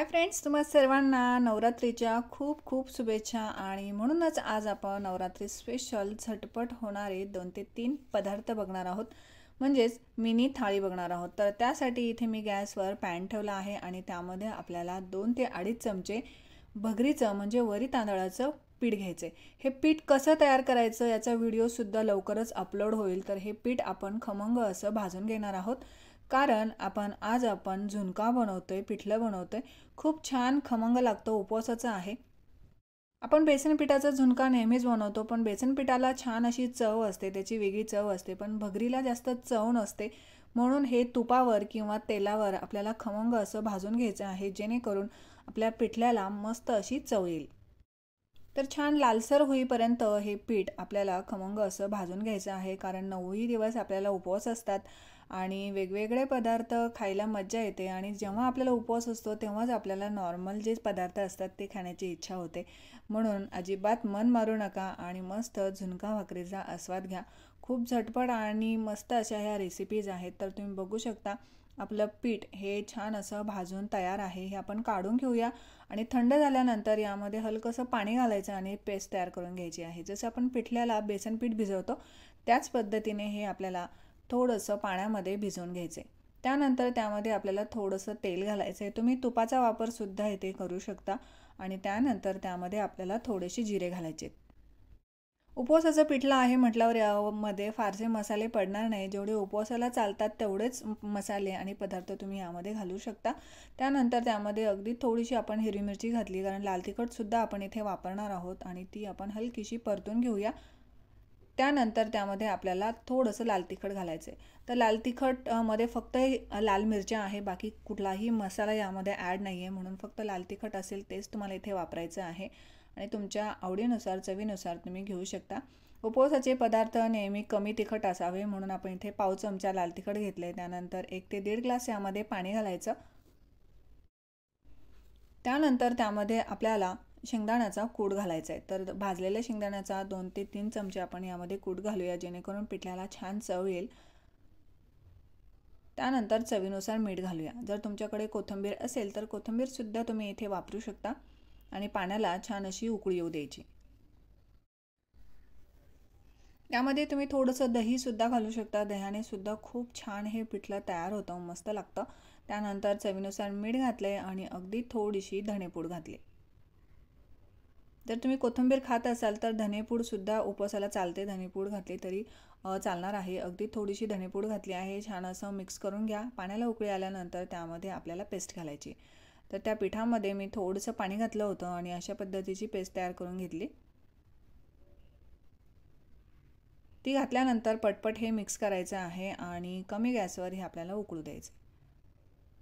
Hi friends, तुम्हा सर्वांना नवरात्रीच्या खूप खूप शुभेच्छा। आणि म्हणूनच आज आपण नवरात्री स्पेशल झटपट होणारे 2 ते 3 पदार्थ बघणार आहोत, म्हणजेच मिनी थाळी बघणार आहोत। तर त्यासाठी इथे मी गॅसवर पॅन ठेवला आहे आणि त्यामध्ये आपल्याला 2 ते 2.5 चमचे भगरीचं म्हणजे वरी तांदळाचं पीठ घ्यायचे। हे पीठ कसं तयार करायचं याचा व्हिडिओसुद्धा लवकरच अपलोड होईल। तर हे पीठ आपण खमंग असं भाजून घेणार आहोत, कारण आज आपण झुणका बनवतोय, पिठलं बनवतोय। खूप छान खमंग लागतो, उपवासाचा आहे। आपण बेसन पिठाचा झुणका नेहमीच बनवतो, पण बेसन पिठाला छान अशी चव असते, त्याची वेगळी चव असते, पण भगरीला जास्त चव नसते। म्हणून हे तुपावर किंवा तेलावर आपल्याला खमंग असं भाजून घ्यायचं आहे, जेणेकरून आपल्या पिठल्याला मस्त अशी चव येईल। तर छान लालसर होईपर्यंत हे पीठ आपल्याला खमंग असं भाजून घ्यायचं आहे, कारण 9ही दिवस आपल्याला उपवास असतात आणि वेगवेगळे पदार्थ खायला मज्जा येते। आणि जेव्हा आपल्याला उपवास असतो तेव्हाच आपल्याला नॉर्मल जे पदार्थ असतात ते खाण्याची इच्छा होते। म्हणून अजिबात मन मारू नका आणि मस्त झुणका भाकरीचा आस्वाद घ्या। खूप झटपट आणि मस्त अशा ह्या रेसिपीज आहेत। तर तुम्ही बघू शकता आपलं पीठ हे छान असं भाजून तयार आहे। हे आपण काढून घेऊया आणि थंड झाल्यानंतर यामध्ये हलकंसं पाणी घालायचं आणि पेस्ट तयार करून घ्यायची आहे। जसं आपण पिठल्याला बेसन पीठ भिजवतो त्याच पद्धतीने हे आपल्याला थोडंसं पाण्यामध्ये भिजवून घ्यायचे। त्यानंतर त्यामध्ये आपल्याला थोडंसं तेल घालायचं आहे, तुम्ही तुपाचा वापरसुद्धा इथे करू शकता। आणि त्यानंतर त्यामध्ये आपल्याला थोडेसे जिरे घालायचे। उपवासाचं पिठलं आहे म्हटल्यावर यामध्ये फारसे मसाले पडणार नाही, जेवढे उपवासाला चालतात तेवढेच मसाले आणि पदार्थ तुम्ही यामध्ये घालू शकता। त्यानंतर त्यामध्ये अगदी थोडीशी आपण हिरवी मिरची घातली, कारण लाल तिखटसुद्धा आपण इथे वापरणार आहोत आणि ती आपण हलकीशी परतून घेऊया। त्यानंतर त्यामध्ये आपल्याला थोडंसं लाल तिखट घालायचं आहे। तर लाल तिखटमध्ये फक्त लाल मिरच्या आहे, बाकी कुठलाही मसाला यामध्ये ॲड नाही आहे, म्हणून फक्त लाल तिखट असेल तेच तुम्हाला इथे वापरायचं आहे आणि तुमच्या आवडीनुसार चवीनुसार तुम्ही घेऊ शकता। उपवासाचे पदार्थ नेहमी कमी तिखट असावे म्हणून आपण इथे पाव चमचा लाल तिखट घेतले। त्यानंतर 1 ते 1.5 ग्लास यामध्ये पाणी घालायचं। त्यानंतर त्यामध्ये आपल्याला शेंगदाण्याचा कूट घालायचा आहे। तर भाजलेल्या शेंगदाण्याचा 2 ते 3 चमचे आपण यामध्ये कूट घालूया, जेणेकरून पिठल्याला छान चव येईल। त्यानंतर चवीनुसार मीठ घालूया। जर तुमच्याकडे कोथिंबीर असेल तर कोथिंबीरसुद्धा तुम्ही इथे वापरू शकता आणि पाण्याला छान अशी उकळी येऊ द्यायची। त्यामध्ये तुम्ही थोडंसं दहीसुद्धा घालू शकता, दह्याने सुद्धा खूप छान हे पिठलं तयार होतं, मस्त लागतं। त्यानंतर चवीनुसार मीठ घातले आणि अगदी थोडीशी धणेपूड घातली। जर तुम्ही कोथिंबीर खात असाल तर धनेपूडसुद्धा उपवासाला चालते, धनेपूड घातली तरी चालणार आहे। अगदी थोडीशी धनेपूड घातली आहे, छान असं मिक्स करून घ्या। पाण्याला उकळी आल्यानंतर त्यामध्ये आपल्याला पेस्ट घालायची। तर त्या पिठामध्ये मी थोडंसं पाणी घातलं होतं आणि अशा पद्धतीची पेस्ट तयार करून घेतली। ती घातल्यानंतर पटपट हे मिक्स करायचं आहे आणि कमी गॅसवर हे आपल्याला उकळू द्यायचं।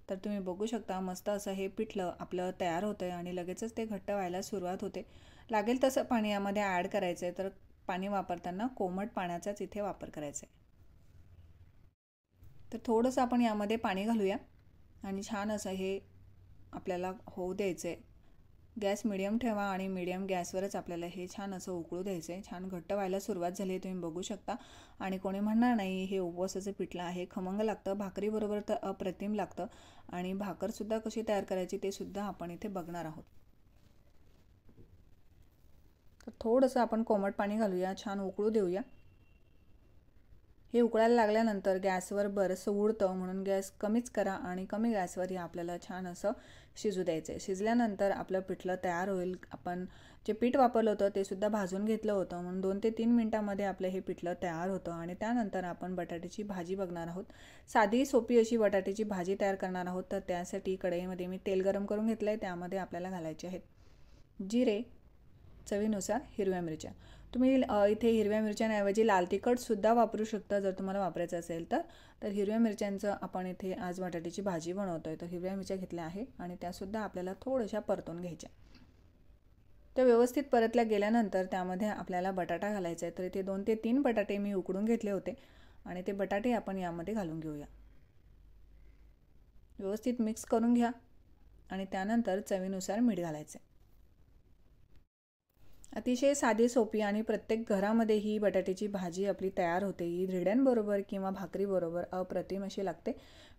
तर तुम्ही बघू शकता मस्त असं हे पिठलं आपलं तयार होतं आहे आणि लगेचच ते घट्ट व्हायला सुरुवात होते। लागेल तसं पाणी यामध्ये ॲड करायचं आहे, तर पाणी वापरताना कोमट पाण्याचाच इथे वापर करायचा आहे। तर थोडंसं आपण यामध्ये पाणी घालूया आणि छान असं हे आपल्याला होऊ द्यायचं आहे। गॅस मिडियम ठेवा आणि मिडियम गॅसवरच आपल्याला हे छान असं उकळू द्यायचं आहे। छान घट्ट व्हायला सुरुवात झाली आहे, तुम्ही बघू शकता। आणि कोणी म्हणणार नाही हे उपवासाचं पिठलं आहे, खमंग लागतं, भाकरीबरोबर तर अप्रतिम लागतं। आणि भाकरसुद्धा कशी तयार करायची ते सुद्धा आपण इथे बघणार आहोत। तर थोडंसं आपण कोमट पाणी घालूया, छान उकळू देऊया। हे उकळायला लागल्यानंतर गॅसवर बरंचसं उडतं, म्हणून गॅस कमीच करा आणि कमी गॅसवर हे आपल्याला छान असं शिजू द्यायचं आहे। शिजल्यानंतर आपलं पिठलं तयार होईल। आपण जे पीठ वापरलं होतं ते सुद्धा भाजून घेतलं होतं, म्हणून 2 ते 3 मिनिटांमध्ये आपलं हे पिठलं तयार होतं। आणि त्यानंतर आपण बटाट्याची भाजी बघणार आहोत। साधी सोपी अशी बटाट्याची भाजी तयार करणार आहोत। तर त्यासाठी कढईमध्ये मी तेल गरम करून घेतलं आहे, त्यामध्ये आपल्याला घालायचे आहेत जिरे, चवीनुसार हिरव्या मिरच्या। तुम्ही इथे हिरव्या मिरच्यांऐवजी लाल तिखटसुद्धा वापरू शकता जर तुम्हाला वापरायचं असेल तर। तर हिरव्या मिरच्यांचं आपण इथे आज बटाट्याची भाजी बनवतोय, तर हिरव्या मिरच्या घेतल्या आहे आणि त्यासुद्धा आपल्याला थोड्याशा परतून घ्यायच्या। त्या व्यवस्थित परतल्या गेल्यानंतर त्यामध्ये आपल्याला बटाटा घालायचा आहे। तर इथे 2 ते 3 बटाटे मी उकडून घेतले होते आणि ते बटाटे आपण यामध्ये घालून घेऊया। व्यवस्थित मिक्स करून घ्या आणि त्यानंतर चवीनुसार मीठ घालायचं आहे। अतिशय साधी सोपी आणि प्रत्येक घरामध्ये ही बटाट्याची भाजी आपली तयार होते। ही धिरड्यांबरोबर किंवा भाकरीबरोबर अप्रतिम अशी लागते।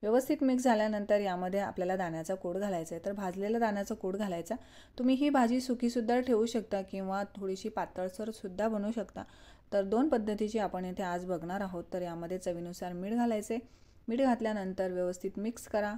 व्यवस्थित मिक्स झाल्यानंतर यामध्ये आपल्याला दाण्याचा कूट घालायचा आहे। तर भाजलेला दाण्याचा कूट घालायचा। तुम्ही ही भाजी सुकीसुद्धा ठेवू शकता किंवा थोडीशी पातळसरसुद्धा बनवू शकता। तर दोन पद्धतीची आपण इथे आज बघणार आहोत। तर यामध्ये चवीनुसार मीठ घालायचे। मीठ घातल्यानंतर व्यवस्थित मिक्स करा,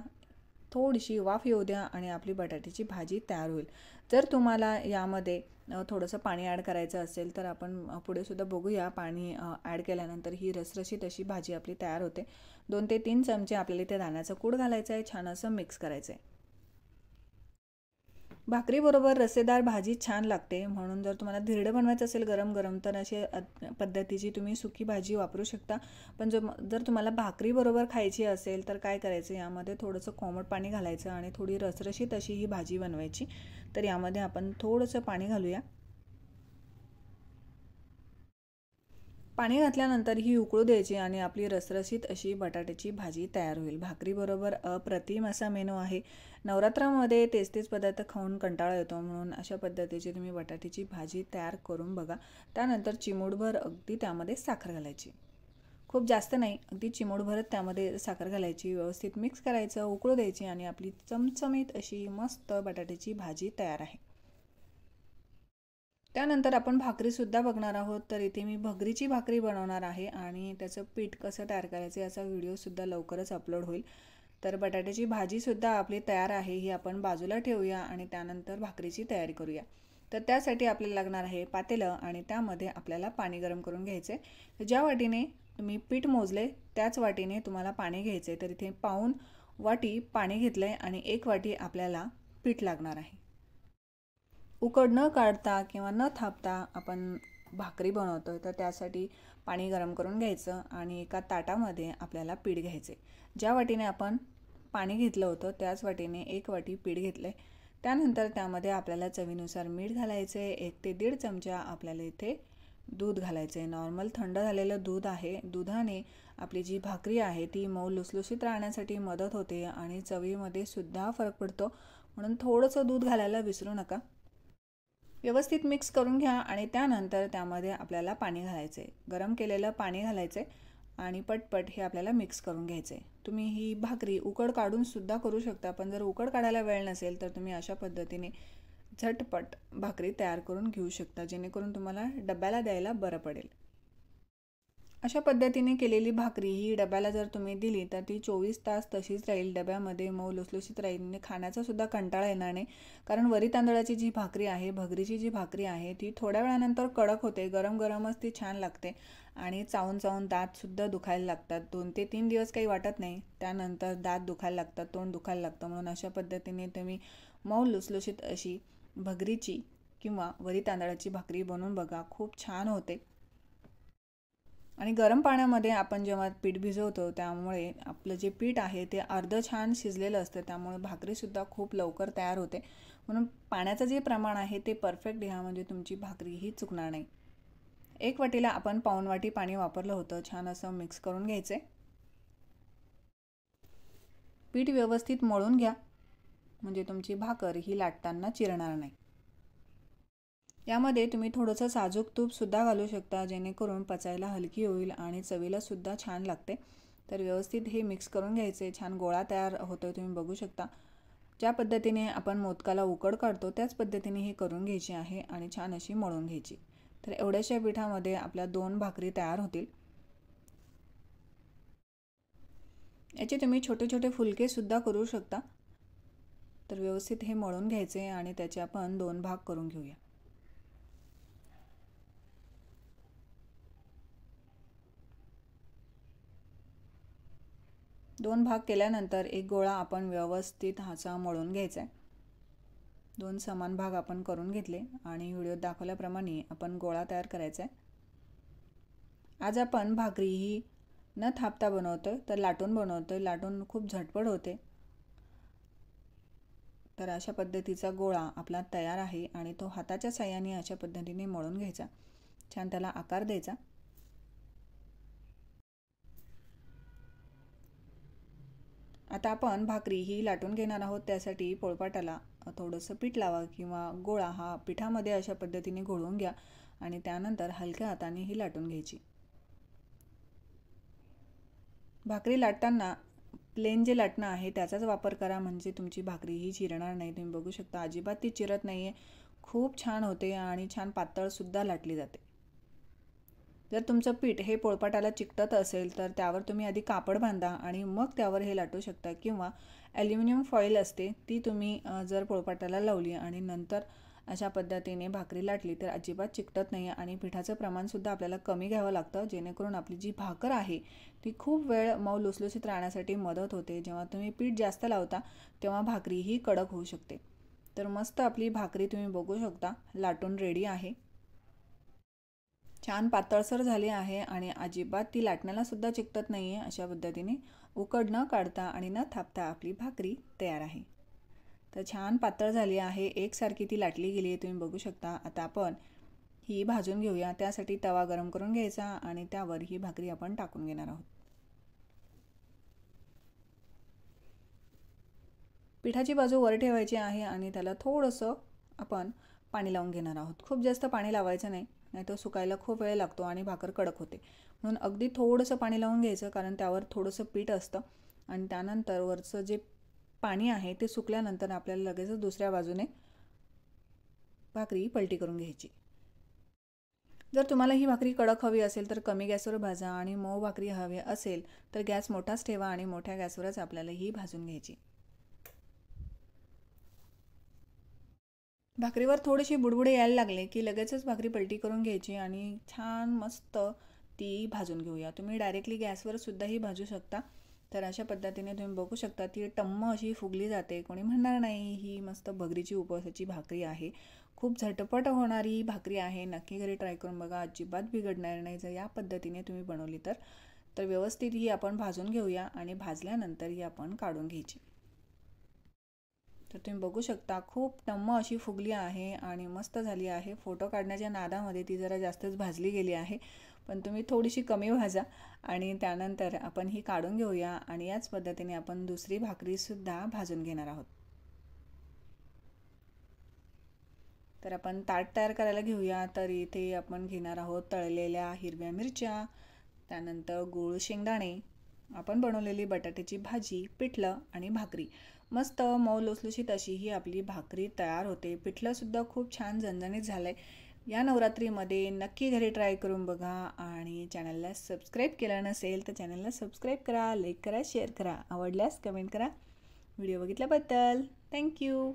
थोडीशी वाफ येऊ द्या आणि आपली बटाट्याची भाजी तयार होईल। जर तुम्हाला यामध्ये थोडंसं पाणी ॲड करायचं असेल तर आपण पुढे सुद्धा बघूया। पाणी ॲड केल्यानंतर ही रसरशीत अशी भाजी आपली तयार होते। 2 ते 3 चमचे आपल्याला इथे दाण्याचं कूट घालायचं आहे, छान असं मिक्स करायचं आहे। भाकरीबरोबर रस्सेदार भाजी छान लागते, म्हणून जर तुम्हाला धिरडं बनवायचं असेल गरम गरम तर असे पद्धतीची तुम्ही सुकी भाजी वापरू शकता। पण जर तुम्हाला भाकरीबरोबर खायची असेल तर काय करायचं, यामध्ये थोडंसं कोमट पाणी घालायचं आणि थोडी रसरशीत अशी ही भाजी बनवायची। तर यामध्ये आपण थोडंसं पाणी घालूया। पाणी घातल्यानंतर ही उकळू द्यायची आणि आपली रसरशीत अशी बटाट्याची भाजी तयार होईल। भाकरीबरोबर अप्रतिम असा मेनू आहे। नवरात्रामध्ये तेच पदार्थ खाऊन कंटाळा येतो, म्हणून अशा पद्धतीची तुम्ही बटाट्याची भाजी तयार करून बघा। त्यानंतर चिमूटभर अगदी त्यामध्ये साखर घालायची, खूप जास्त नाही, अगदी चिमूटभरच त्यामध्ये साखर घालायची। व्यवस्थित मिक्स करायचं, उकळू द्यायची आणि आपली चमचमीत अशी मस्त बटाट्याची भाजी तयार आहे। त्यानंतर आपण भाकरीसुद्धा बघणार आहोत। तर इथे मी भगरीची भाकरी बनवणार आहे आणि त्याचं पीठ कसं तयार करायचं याचा व्हिडिओसुद्धा लवकरच अपलोड होईल। तर बटाट्याची भाजीसुद्धा आपली तयार आहे, ही आपण बाजूला ठेवूया आणि त्यानंतर भाकरीची तयारी करूया। तर त्यासाठी आपल्याला लागणार आहे पातेलं आणि त्यामध्ये आपल्याला पाणी गरम करून घ्यायचं आहे। ज्या वाटीने तुम्ही पीठ मोजले त्याच वाटीने तुम्हाला पाणी घ्यायचं आहे। तर इथे पाऊण वाटी पाणी घेतलं आहे आणि 1 वाटी आपल्याला पीठ लागणार आहे। उकड न काढता किंवा न थापता आपण भाकरी बनवतोय, तर त्यासाठी पाणी गरम करून घ्यायचं आणि एका ताटामध्ये आपल्याला पीठ घ्यायचे। ज्या वाटीने आपण पाणी घेतलं होतं त्याच वाटीने 1 वाटी पीठ घेतलं आहे। त्यानंतर त्यामध्ये आपल्याला चवीनुसार मीठ घालायचं आहे। 1 ते 1.5 चमचा आपल्याला इथे दूध घालायचं आहे। नॉर्मल थंड झालेलं दूध आहे। दुधाने आपली जी भाकरी आहे ती मऊ लुसलुशीत राहण्यासाठी मदत होते आणि चवीमध्ये सुद्धा फरक पडतो, म्हणून थोडंसं दूध घालायला विसरू नका। व्यवस्थित मिक्स करून घ्या आणि त्यानंतर त्यामध्ये आपल्याला पाणी घालायचं आहे। गरम केलेलं पाणी घालायचं आहे आणि पटपट हे आपल्याला मिक्स करून घ्यायचं आहे। तुम्ही ही भाकरी उकड काढून सुद्धा करू शकता, पण जर उकड काढायला वेळ नसेल तर तुम्ही अशा पद्धतीने झटपट भाकरी तयार करून घेऊ शकता, जेणेकरून तुम्हाला डब्याला द्यायला बरं पडेल। अशा पद्धतीने केलेली भाकरी ही डब्याला जर तुम्ही दिली तर ती 24 तास तशीच राहील, डब्यामध्ये मऊ लुसलुशीत राहील, खाण्याचा सुद्धा कंटाळा येणार नाही। कारण वरी तांदळाची जी भाकरी आहे, भगरीची जी भाकरी आहे ती थोड्या वेळानंतर कडक होते, गरम गरमच ती छान लागते आणि चावून चावून दातसुद्धा दुखायला लागतात। 2 ते 3 दिवस काही वाटत नाही, त्यानंतर दात दुखायला लागतात, तोंड दुखायला लागतं। म्हणून अशा पद्धतीने तुम्ही मऊ लुसलुशीत अशी भगरीची किंवा वरी तांदळाची भाकरी बनवून बघा, खूप छान होते। आणि गरम पाण्यामध्ये आपण जेव्हा पीठ भिजवतो त्यामुळे आपलं जे पीठ आहे ते अर्धं छान शिजलेलं असतं, त्यामुळे भाकरीसुद्धा खूप लवकर तयार होते। म्हणून पाण्याचं जे प्रमाण आहे ते परफेक्ट घ्या, म्हणजे तुमची भाकरी ही चुकणार नाही। 1 वाटीला आपण पाऊण वाटी पाणी वापरलं होतं। छान असं मिक्स करून घ्यायचं आहे। पीठ व्यवस्थित मळून घ्या, म्हणजे तुमची भाकर ही लाटताना चिरणार नाही। यामध्ये तुम्ही थोडंसं साजूक तूपसुद्धा घालू शकता, जेणेकरून पचायला हलकी होईल आणि चवीलासुद्धा छान लागते। तर व्यवस्थित हे मिक्स करून घ्यायचे। छान गोळा तयार होतोय, तुम्ही बघू शकता। ज्या पद्धतीने आपण मोदकाला उकड काढतो त्याच पद्धतीने हे करून घ्यायची आहे आणि छान अशी मळून घ्यायची। तर एवढ्याशा पिठामध्ये आपल्या 2 भाकरी तयार होतील। याचे तुम्ही छोटे छोटे फुलकेसुद्धा करू शकता। तर व्यवस्थित हे मळून घ्यायचे आणि त्याचे आपण 2 भाग करून घेऊया। 2 भाग केल्यानंतर एक गोळा आपण व्यवस्थित हाचा मळून घ्यायचा आहे। 2 समान भाग आपण करून घेतले आणि व्हिडिओत दाखवल्याप्रमाणे आपण गोळा तयार करायचा आहे। आज आपण भाकरी ही न थापता बनवतोय, तर लाटून बनवतोय। लाटून खूप झटपट होते। तर अशा पद्धतीचा गोळा आपला तयार आहे आणि तो हाताच्या साहाय्याने अशा पद्धतीने मळून घ्यायचा, छान त्याला आकार द्यायचा। आता आपण भाकरी ही लाटून घेणार आहोत. त्यासाठी पोळपाटाला थोडंसं पीठ लावा किंवा गोळा हा पिठामध्ये अशा पद्धतीने घोळवून घ्या आणि त्यानंतर हलक्या हाताने ही लाटून घ्यायची. भाकरी लाटताना प्लेन जे लाटणं आहे त्याचाच वापर करा, म्हणजे तुमची भाकरी ही चिरणार नाही. तुम्ही बघू शकता अजिबात ती चिरत नाही आहे. खूप छान होते आणि छान पातळसुद्धा लाटली जाते. जर तुमचं पीठ हे पोळपाटाला चिकटत असेल तर त्यावर तुम्ही आधी कापड बांधा आणि मग त्यावर हे लाटू शकता, किंवा ॲल्युमिनियम फॉईल असते ती तुम्ही जर पोळपाटाला लावली आणि नंतर अशा पद्धतीने भाकरी लाटली तर अजिबात चिकटत नाही आणि पिठाचं प्रमाणसुद्धा आपल्याला कमी घ्यावं लागतं, जेणेकरून आपली जी भाकर आहे ती खूप वेळ मऊ लुसलुसीत राहण्यासाठी मदत होते. जेव्हा तुम्ही पीठ जास्त लावता तेव्हा भाकरी ही कडक होऊ शकते. तर मस्त आपली भाकरी तुम्ही बघू शकता लाटून रेडी आहे. छान पातळसर झाली आहे आणि अजिबात ती लाटण्याला सुद्धा चिकटत नाही आहे. अशा पद्धतीने उकड न काढता आणि न थापता आपली भाकरी तयार आहे. तर छान पातळ झाली आहे, एकसारखी ती लाटली गेली आहे, तुम्ही बघू शकता. आता आपण ही भाजून घेऊया. त्यासाठी तवा गरम करून घ्यायचा आणि त्यावर ही भाकरी आपण टाकून घेणार आहोत. पिठाची बाजू वर ठेवायची आहे आणि त्याला थोडंसं आपण पाणी लावून घेणार आहोत. खूप जास्त पाणी लावायचं नाही, नाहीतर सुकायला खूप वेळ लागतो आणि भाकर कडक होते. म्हणून अगदी थोडंसं पाणी लावून घ्यायचं, कारण त्यावर थोडंसं पीठ असतं आणि त्यानंतर वरचं जे पाणी आहे ते सुकल्यानंतर आपल्याला लगेचच दुसऱ्या बाजूने भाकरी पलटी करून घ्यायची. जर तुम्हाला ही भाकरी कडक हवी असेल तर कमी गॅसवर भाजा आणि मऊ भाकरी हवी असेल तर गॅस मोठाच ठेवा आणि मोठ्या गॅसवरच आपल्याला ही भाजून घ्यायची. भाकरीवर थोडीशी बुडबुडे यायला लागले की लगेचच भाकरी पलटी करून घ्यायची आणि छान मस्त ती भाजून घेऊया. तुम्ही डायरेक्टली गॅसवर सुद्धा ही भाजू शकता. तर अशा पद्धतीने तुम्ही बघू शकता ती टम्म अशी फुगली जाते. कोणी म्हणणार नाही ही मस्त भगरीची उपवासाची भाकरी आहे. खूप झटपट होणारी भाकरी आहे. नक्की घरी ट्राय करून बघा, अजिबात बिघडणार नाही जर या पद्धतीने तुम्ही बनवली तर व्यवस्थित ही आपण भाजून घेऊया आणि भाजल्यानंतर ही आपण काढून घ्यायची. तर तुम्ही बघू शकता खूप टम्म अशी फुगली आहे आणि मस्त झाली आहे. फोटो काढण्याच्या नादामध्ये ती जरा जास्तच भाजली गेली आहे, पण तुम्ही थोडीशी कमी भाजा आणि त्यानंतर आपण ही काढून घेऊया आणि याच पद्धतीने आपण दुसरी भाकरीसुद्धा भाजून घेणार आहोत. तर आपण ताट तयार करायला घेऊया. तर इथे आपण घेणार आहोत तळलेल्या हिरव्या मिरच्या, त्यानंतर गूळ शेंगदाणे, आपण बनवलेली बटाट्याची भाजी, पिठलं आणि भाकरी. मस्त मऊ लुसलुशीत अशी ही आपली भाकरी तयार होते. पिठलंसुद्धा खूप छान झणझणीत झालं आहे. या नवरात्रीमध्ये नक्की घरी ट्राय करून बघा आणि चॅनलला सबस्क्राईब केलं नसेल तर चॅनलला सबस्क्राईब करा, लाईक करा, शेअर करा, आवडल्यास कमेंट करा. व्हिडिओ बघितल्याबद्दल थँक्यू.